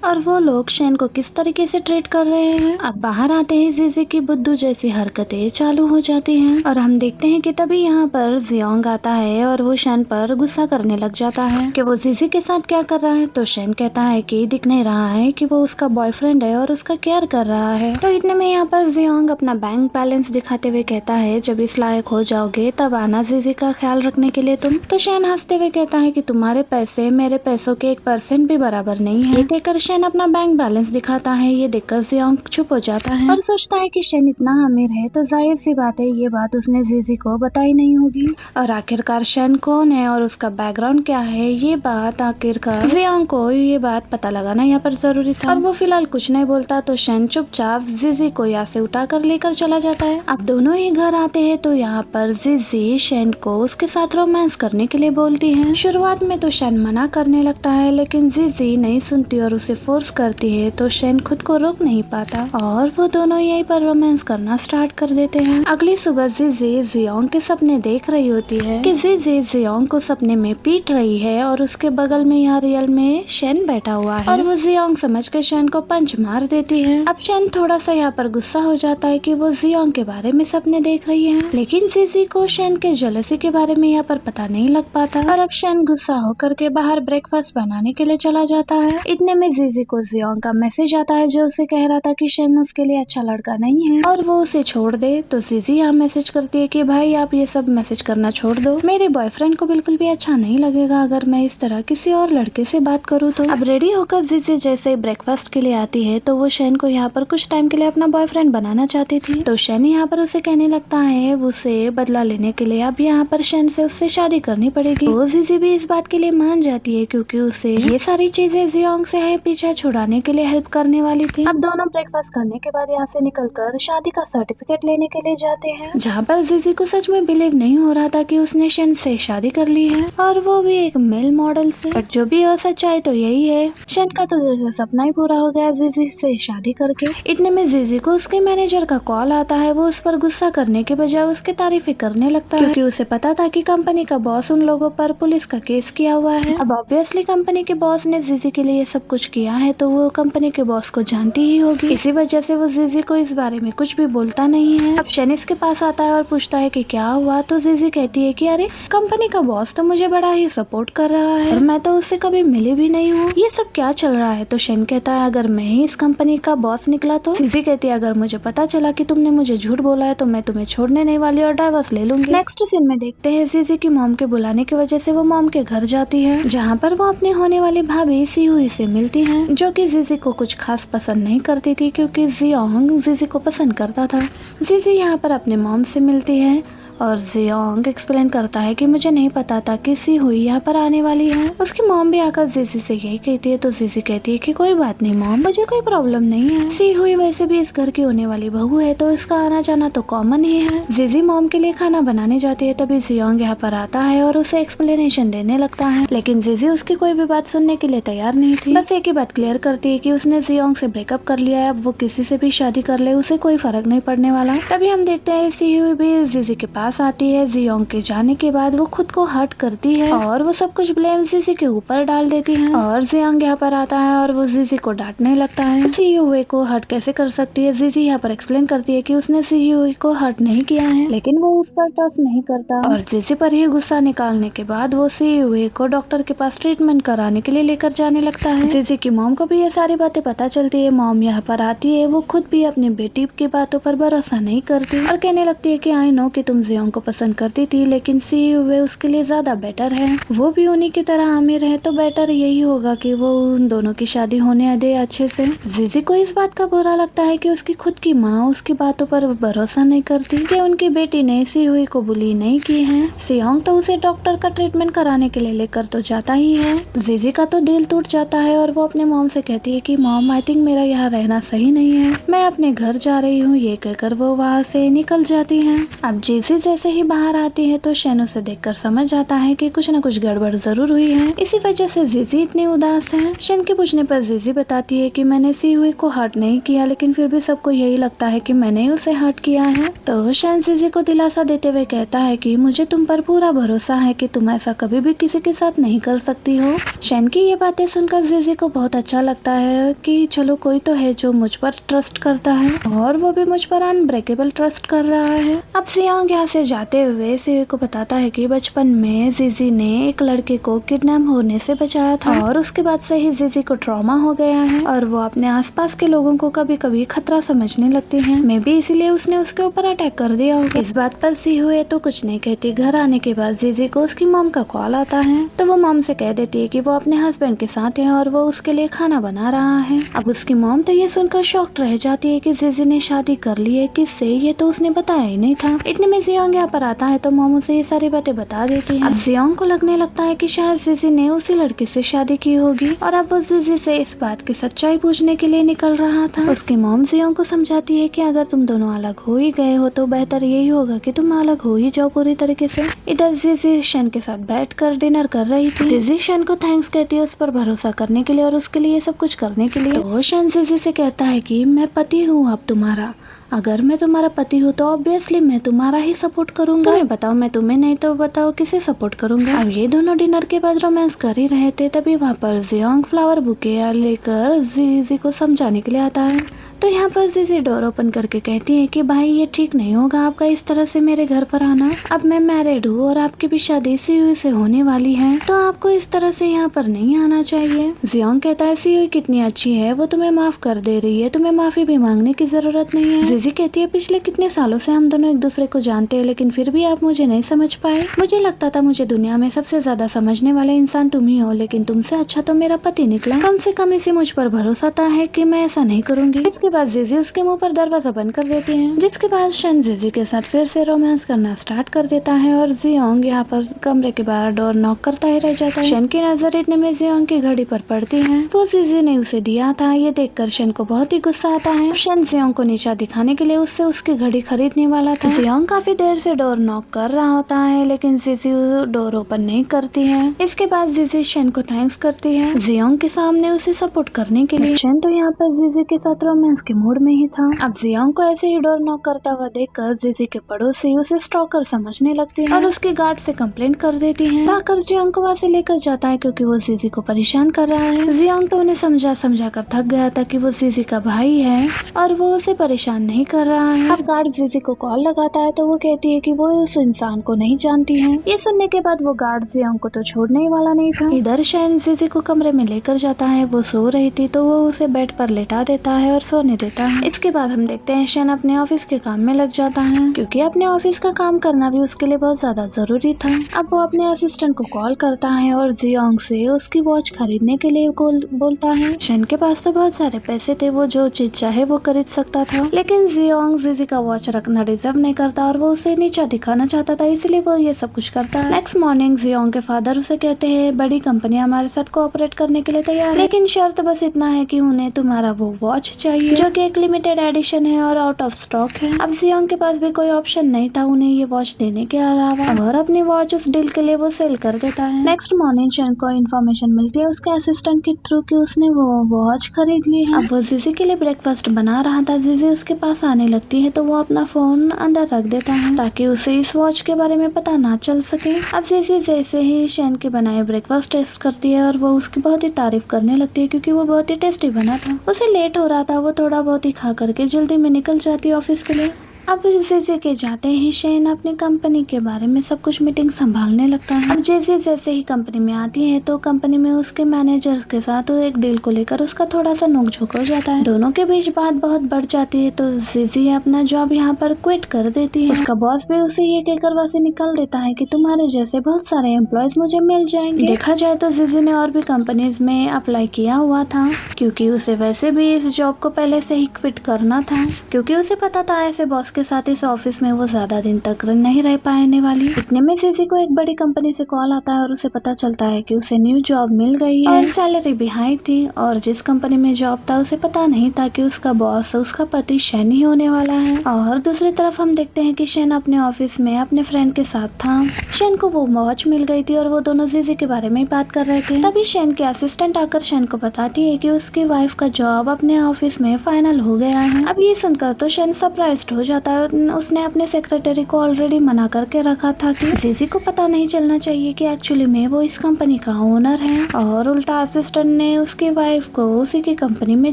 और वो लोग शेन को किस तरीके से ट्रीट कर रहे हैं। अब बाहर आते ही जीजी की बुद्धू जैसी हरकतें चालू हो जाती हैं और हम देखते हैं कि तभी यहाँ पर जियोंग आता है और वो शेन पर गुस्सा करने लग जाता है कि वो जीजी के साथ क्या कर रहा है। तो शेन कहता है कि दिख नहीं रहा है कि वो उसका बॉयफ्रेंड है और उसका केयर कर रहा है। तो इतने में यहाँ पर जियोंग अपना बैंक बैलेंस दिखाते हुए कहता है जब इस लायक हो जाओगे तब आना जीजी का ख्याल रखने के लिए तुम। तो शेन हंसते हुए कहता है कि तुम्हारे पैसे मेरे पैसों के 1% भी बराबर नहीं है। ये कहकर शेन अपना बैंक बैलेंस दिखाता है। ये देखकर जियोंग चुप हो जाता है और सोचता है कि शेन इतना अमीर है तो जाहिर सी बात है ये बात उसने जीजी को बताई नहीं होगी। और आखिरकार शेन कौन है और उसका बैकग्राउंड क्या है ये बात आखिरकार जियोंग को ये बात पता लगाना यहाँ पर जरूरी था। और वो फिलहाल कुछ नहीं बोलता तो शेन चुपचाप जीजी को यहाँ से उठाकर लेकर चला जाता है। अब दोनों ही घर आते हैं तो यहाँ पर जीजी शेन को उसके साथ रोमांस करने के लिए बोलती है। शुरुआत में तो शेन मना करने लगता है लेकिन जीजी नहीं सुनती और उसे फोर्स करती है तो शेन खुद को रोक नहीं पाता और वो दोनों यहीं पर रोमांस करना स्टार्ट कर देते हैं। अगली सुबह जीजी जियोंग के सपने देख रही होती है कि जीजी जियोंग को सपने में पीट रही है और उसके बगल में यहाँ रियल में शेन बैठा हुआ है और वो जियोंग समझ के शेन को पंच मार देती है। अब शेन थोड़ा सा यहाँ पर गुस्सा हो जाता है कि वो जियोंग के बारे में सपने देख रही है लेकिन जीजी को शेन के जेलसी के बारे में यहाँ पर पता नहीं लग पाता और अब शेन गुस्सा होकर के बाहर ब्रेकफास्ट बनाने के लिए चला जाता है। इतने में जीजी को जियोंग का मैसेज आता है जो उसे कह रहा था कि शेन उसके लिए अच्छा लड़का नहीं है और वो उसे छोड़ दे। तो जीजी यहाँ मैसेज करती है कि भाई आप ये सब मैसेज करना छोड़ दो, मेरे बॉयफ्रेंड को बिल्कुल भी अच्छा नहीं लगेगा अगर मैं इस तरह किसी और लड़के से बात करूँ तो। अब रेडी होकर जीजी जैसे ब्रेकफास्ट के लिए आती है तो वो शेन को यहाँ पर कुछ टाइम के लिए अपना बॉयफ्रेंड बनाना चाहती थी। तो शेन यहाँ पर उसे कहने लगता है उसे बदला लेने के लिए अब यहाँ पर शेन से उससे शादी करनी पड़ेगी। वो जीजी भी इस बात के लिए मान जाती है क्योंकि उसे ये सारी चीजें जियोंग से है पीछा छुड़ाने के लिए हेल्प करने वाली थी। अब दोनों ब्रेकफास्ट करने के बाद यहाँ से निकलकर शादी का सर्टिफिकेट लेने के लिए जाते हैं जहाँ पर जीजी को सच में बिलीव नहीं हो रहा था कि उसने शेन से शादी कर ली है और वो भी एक मेल मॉडल से। बट जो भी हो सच्चाई तो यही है, शेन का तो जैसे सपना ही पूरा हो गया जीजी से शादी करके। इतने में जीजी को उसके मैनेजर का कॉल आता है। वो उस पर गुस्सा करने के बजाय उसके तारीफें करने लगता है क्योंकि उसे पता था कि कंपनी का बॉस उन लोगों पर पुलिस का केस किया हुआ है। अब ऑब्वियसली कंपनी के बॉस ने जीजी के लिए सब कुछ किया है तो वो कंपनी के बॉस को जानती ही होगी। इसी वजह से वो जीजी को इस बारे में कुछ भी बोलता नहीं है। अब शेन इसके पास आता है और पूछता है कि क्या हुआ। तो जीजी कहती है कि अरे कंपनी का बॉस तो मुझे बड़ा ही सपोर्ट कर रहा है और मैं तो उससे कभी मिली भी नहीं हूँ, ये सब क्या चल रहा है। तो शेन कहता है अगर मैं ही इस कंपनी का बॉस निकला तो। जीजी कहती है अगर मुझे पता चला कि तुमने मुझे झूठ बोला है तो मैं तुम्हें छोड़ने नहीं वाली और डाइवोर्स ले लूंगी। नेक्स्ट सीन में देखते हैं जीजी की मॉम के बुलाने की वजह से वो मॉम के घर जाती है जहाँ पर वो अपने होने वाली भाभी सिहुई से मिलती है जो कि जीजी को कुछ खास पसंद नहीं करती थी क्योंकि जियोंग जीजी को पसंद करता था। जीजी यहाँ पर अपने मॉम से मिलती है और जियोंग एक्सप्लेन करता है कि मुझे नहीं पता था कि सिहुई यहाँ पर आने वाली है। उसकी मॉम भी आकर जीजी से यही कहती है तो जीजी कहती है कि कोई बात नहीं मॉम, मुझे कोई प्रॉब्लम नहीं है, सिहुई वैसे भी इस घर की होने वाली बहू है तो इसका आना जाना तो कॉमन ही है। जीजी मॉम के लिए खाना बनाने जाती है तभी जियोंग यहाँ पर आता है और उसे एक्सप्लेनेशन देने लगता है लेकिन जीजी उसकी कोई भी बात सुनने के लिए तैयार नहीं थी। बस एक ही बात क्लियर करती है कि उसने जियोंग से ब्रेकअप कर लिया है, अब वो किसी से भी शादी कर ले उसे कोई फर्क नहीं पड़ने वाला। तभी हम देखते हैं सिहुई भी जीजी के पास आती है। जियोंग के जाने के बाद वो खुद को हर्ट करती है और वो सब कुछ ब्लेम जीजी के ऊपर डाल देती है और जियोंग यहाँ पर आता है और वो जीजी को डांटने लगता है। सिहुई को हर्ट कैसे कर सकती है। जीजी यहाँ पर एक्सप्लेन करती है कि उसने सिहुई को हर्ट नहीं किया है लेकिन वो उस पर ट्रस्ट नहीं करता और जीजी पर ही गुस्सा निकालने के बाद वो सिहुई को डॉक्टर के पास ट्रीटमेंट कराने के लिए लेकर जाने लगता है। जीजी की मॉम को भी ये सारी बातें पता चलती है। मॉम यहाँ पर आती है, वो खुद भी अपनी बेटी की बातों पर भरोसा नहीं करती और कहने लगती है कि आई नो कि तुम जियोंग को पसंद करती थी लेकिन सिहुई उसके लिए ज्यादा बेटर है, वो भी उन्हीं की तरह अमीर है तो बेटर यही होगा कि वो उन दोनों की शादी होने दे अच्छे से। जीजी को इस बात का बुरा लगता है कि उसकी खुद की माँ उसकी बातों पर भरोसा नहीं करती कि उनकी बेटी ने सिहुई को बुली नहीं की है। जियोंग तो उसे डॉक्टर का ट्रीटमेंट कराने के लिए लेकर तो जाता ही है। जीजी का तो दिल टूट जाता है और वो अपने मॉम से कहती है कि मॉम आई थिंक मेरा यहाँ रहना सही नहीं है, मैं अपने घर जा रही हूँ। ये कहकर वो वहाँ से निकल जाती है। अब जीजी जैसे ही बाहर आती है तो शेन उसे देखकर समझ जाता है कि कुछ न कुछ गड़बड़ जरूर हुई है। इसी वजह से जीजी इतनी उदास है। शेन के पूछने पर जीजी बताती है कि मैंने सीहुई को हर्ट नहीं किया, लेकिन फिर भी सबको यही लगता है कि मैंने ही उसे हर्ट किया है। तो शेन जीजी को दिलासा देते हुए कहता है कि मुझे तुम पर पूरा भरोसा है कि तुम ऐसा कभी भी किसी के साथ नहीं कर सकती हो। शेन की ये बातें सुनकर जीजी को बहुत अच्छा लगता है कि चलो कोई तो है जो मुझ पर ट्रस्ट करता है, और वो भी मुझ पर अनब्रेकेबल ट्रस्ट कर रहा है। अब जियांग यहाँ से जाते हुए सीहुई को बताता है कि बचपन में जीजी ने एक लड़के को किडनैप होने से बचाया था, और उसके बाद से ही जीजी को ट्रॉमा हो गया है और वो अपने आसपास के लोगों को कभी कभी खतरा समझने लगती है। मे भी इसीलिए उसने उसके ऊपर अटैक कर दिया होगा। इस बात पर सीहुई तो कुछ नहीं कहती। घर आने के बाद जीजी को उसकी मॉम का कॉल आता है, तो वो मॉम से कह देती है कि वो अपने हस्बैंड के साथ है और वो उसके लिए खाना बना रहा है। अब उसकी मॉम तो ये सुनकर शॉक्ड रह जाती है कि जीजी ने शादी कर ली है, किससे, ये तो उसने बताया ही नहीं था। इतने में जियांग यहाँ पर आता है तो मॉम उसे ये सारी बातें बता देती है। अब जियांग को लगने लगता है कि शायद जीजी ने उसी लड़के से शादी की होगी, और अब वो जीजी से इस बात की सच्चाई पूछने के लिए निकल रहा था। उसकी मॉम जियांग को समझाती है कि अगर तुम दोनों अलग हो ही गए हो तो बेहतर यही होगा कि तुम अलग हो ही जाओ पूरी तरीके से। इधर जीजी शेन के साथ बैठकर डिनर कर रही थी। जीजी शेन को थैंक्स कहती है उस पर भरोसा करने के लिए और उसके लिए सब कुछ करने के लिए। तो शेन जीजी से कहता है कि मैं पति हूँ अब तुम्हारा, अगर मैं तुम्हारा पति हूँ तो ऑब्वियसली मैं तुम्हारा ही सपोर्ट करूंगा। तुम्हें बताओ मैं तुम्हें, नहीं तो बताओ किसे सपोर्ट करूंगा। अब ये दोनों डिनर के बाद रोमांस कर ही रहे थे, तभी वहाँ पर जियांग फ्लावर बुके लेकर जीजी को समझाने के लिए आता है। तो यहाँ पर जीजी डोर ओपन करके कहती है कि भाई ये ठीक नहीं होगा आपका इस तरह से मेरे घर पर आना। अब मैं मैरिड हूँ और आपकी भी शादी सीयुई से होने वाली है, तो आपको इस तरह से यहाँ पर नहीं आना चाहिए। जियांग कहता है सीयुई कितनी अच्छी है, वो तुम्हें माफ कर दे रही है, तुम्हें माफी भी मांगने की जरूरत नहीं है। जीजी कहती है पिछले कितने सालों से हम दोनों एक दूसरे को जानते हैं, लेकिन फिर भी आप मुझे नहीं समझ पाए। मुझे लगता था मुझे दुनिया में सबसे ज्यादा समझने वाले इंसान तुम ही हो, लेकिन तुमसे अच्छा तो मेरा पति निकला। कम से कम इसे मुझ पर भरोसा था है कि मैं ऐसा नहीं करूंगी। इसके बाद जीजी उसके मुंह पर दरवाजा बंद कर देती है, जिसके बाद शेन जीजी के साथ फिर से रोमांस करना स्टार्ट कर देता है, और जियांग यहाँ पर कमरे के बाहर डोर नॉक करता ही रह जाता है। शेन की नजर इतने में जियांग की घड़ी पर पड़ती है। वो जीजी ने उसे दिया था, ये देखकर शेन को बहुत ही गुस्सा आता है। शेन जियांग को नीचा दिखाने के लिए उससे उसकी घड़ी खरीदने वाला था। जियांग काफी देर से डोर नॉक कर रहा होता है, लेकिन जीजी डोर ओपन नहीं करती है। इसके बाद जीजी शेन को थैंक्स करती है जियांग के सामने उसे सपोर्ट करने के लिए। शेन तो यहाँ पर जीजी के साथ रोमांस के मूड में ही था। अब जियांग को ऐसे ही डोर नॉक करता हुआ देखकर जीजी के पड़ोसी उसे स्टॉकर समझने लगते हैं और उसके गार्ड से कंप्लेंट कर देती हैं। लाकर जियांग को वहाँ से लेकर जाता है क्योंकि वो जीजी को परेशान कर रहा है। जियांग तो उन्हें समझा कर थक गया था कि वो जीजी का भाई है और वो उसे परेशान नहीं कर रहा है। अब गार्ड जीजी को कॉल लगाता है तो वो कहती है कि वो उस इंसान को नहीं जानती है। ये सुनने के बाद वो गार्ड जियांग को तो छोड़ने ही वाला नहीं था। इधर शेन जीजी को कमरे में लेकर जाता है, वो सो रही थी तो वो उसे बेड पर लेटा देता है और सोने देता है। इसके बाद हम देखते हैं शेन अपने ऑफिस के काम में लग जाता है, क्योंकि अपने ऑफिस का काम करना भी उसके लिए बहुत ज्यादा जरूरी था। अब वो अपने असिस्टेंट को कॉल करता है और जियांग से उसकी वॉच खरीदने के लिए बोलता है। शेन के पास तो बहुत सारे पैसे थे, वो जो चीज चाहे वो खरीद सकता था, लेकिन जियांग जीजी का वॉच रखना डिजर्व नहीं करता और वो उसे नीचा दिखाना चाहता था, इसलिए वो ये सब कुछ करता है। नेक्स्ट मॉर्निंग जियांग के फादर उसे कहते हैं बड़ी कंपनी हमारे साथ कोऑपरेट करने के लिए तैयार है, लेकिन शर्त बस इतना है कि उन्हें तुम्हारा वो वॉच चाहिए जो कि एक लिमिटेड एडिशन है और आउट ऑफ स्टॉक है। अब जियांग के पास भी कोई ऑप्शन नहीं था उन्हें ये वॉच देने के अलावा, और अपनी वॉच उस डील के लिए वो सेल कर देता है। नेक्स्ट मॉर्निंग शेन को इन्फॉर्मेशन मिलती है उसके असिस्टेंट के थ्रू कि उसने वो वॉच खरीद ली है। अब वो जीजी के लिए ब्रेकफास्ट बना रहा था, जीजी उसके पास आने लगती है तो वो अपना फोन अंदर रख देता है ताकि उसे इस वॉच के बारे में पता ना चल सके। अब जीजी जैसे ही शेन के बनाए ब्रेकफास्ट टेस्ट करती है और वो उसकी बहुत ही तारीफ करने लगती है क्योंकि वो बहुत ही टेस्टी बना था। उसे लेट हो रहा था, वो थोड़ा बहुत ही खा करके जल्दी में निकल जाती है ऑफिस के लिए। अब जीजी के जाते ही शेन अपनी कंपनी के बारे में सब कुछ मीटिंग संभालने लगता है। अब जीजी जैसे ही कंपनी में आती है तो कंपनी में उसके मैनेजर्स के साथ एक डील को लेकर उसका थोड़ा सा नोकझोंक हो जाता है। दोनों के बीच बात बहुत बढ़ जाती है तो जीजी अपना जॉब यहाँ पर क्विट कर देती है। उसका बॉस भी उसे ये कहकर वहाँ से निकाल देता है कि तुम्हारे जैसे बहुत सारे एम्प्लॉयज मुझे मिल जाएंगे। देखा जाए तो जीजी ने और भी कंपनीज में अप्लाई किया हुआ था क्योंकि उसे वैसे भी इस जॉब को पहले से ही क्विट करना था, क्योंकि उसे पता था ऐसे बॉस उसके साथ इस ऑफिस में वो ज्यादा दिन तक नहीं रह पाने वाली। इतने में सीसी को एक बड़ी कंपनी से कॉल आता है और उसे पता चलता है कि उसे न्यू जॉब मिल गई है और सैलरी भी हाई थी। और जिस कंपनी में जॉब था उसे पता नहीं था कि उसका बॉस उसका पति शेन ही होने वाला है। और दूसरी तरफ हम देखते हैं कि शेन अपने ऑफिस में अपने फ्रेंड के साथ था। शेन को वो वॉच मिल गई थी और वो दोनों जीजी के बारे में बात कर रहे थे। तभी शेन की असिस्टेंट आकर शेन को बताती है कि उसकी वाइफ का जॉब अपने ऑफिस में फाइनल हो गया है। अब ये सुनकर तो शेन सरप्राइज्ड हो जाता है। उसने अपने सेक्रेटरी को ऑलरेडी मना करके रखा था कि जीजी को पता नहीं चलना चाहिए कि एक्चुअली में वो इस कंपनी का ओनर है। और उल्टा असिस्टेंट ने उसकी वाइफ को उसी की कंपनी में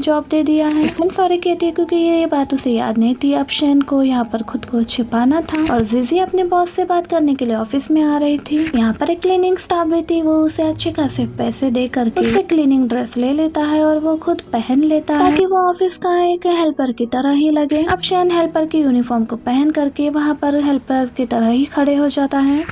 जॉब दे दिया है। शेन सॉरी कहती है क्योंकि ये बात उसे याद नहीं थी। अब शेन को यहाँ पर खुद को छिपाना था और जीजी अपने बॉस से बात करने के लिए ऑफिस में आ रही थी। यहाँ पर एक क्लीनिंग स्टाफ भी थी। वो उसे अच्छे खासे पैसे दे करके उससे क्लीनिंग ड्रेस ले लेता है और वो खुद पहन लेता है ताकि वो ऑफिस का एक हेल्पर की तरह ही लगे। अब शेन हेल्पर की यूनिफॉर्म को पहन करके वहाँ पर हेल्पर की तरह ही खड़े हो जाता है।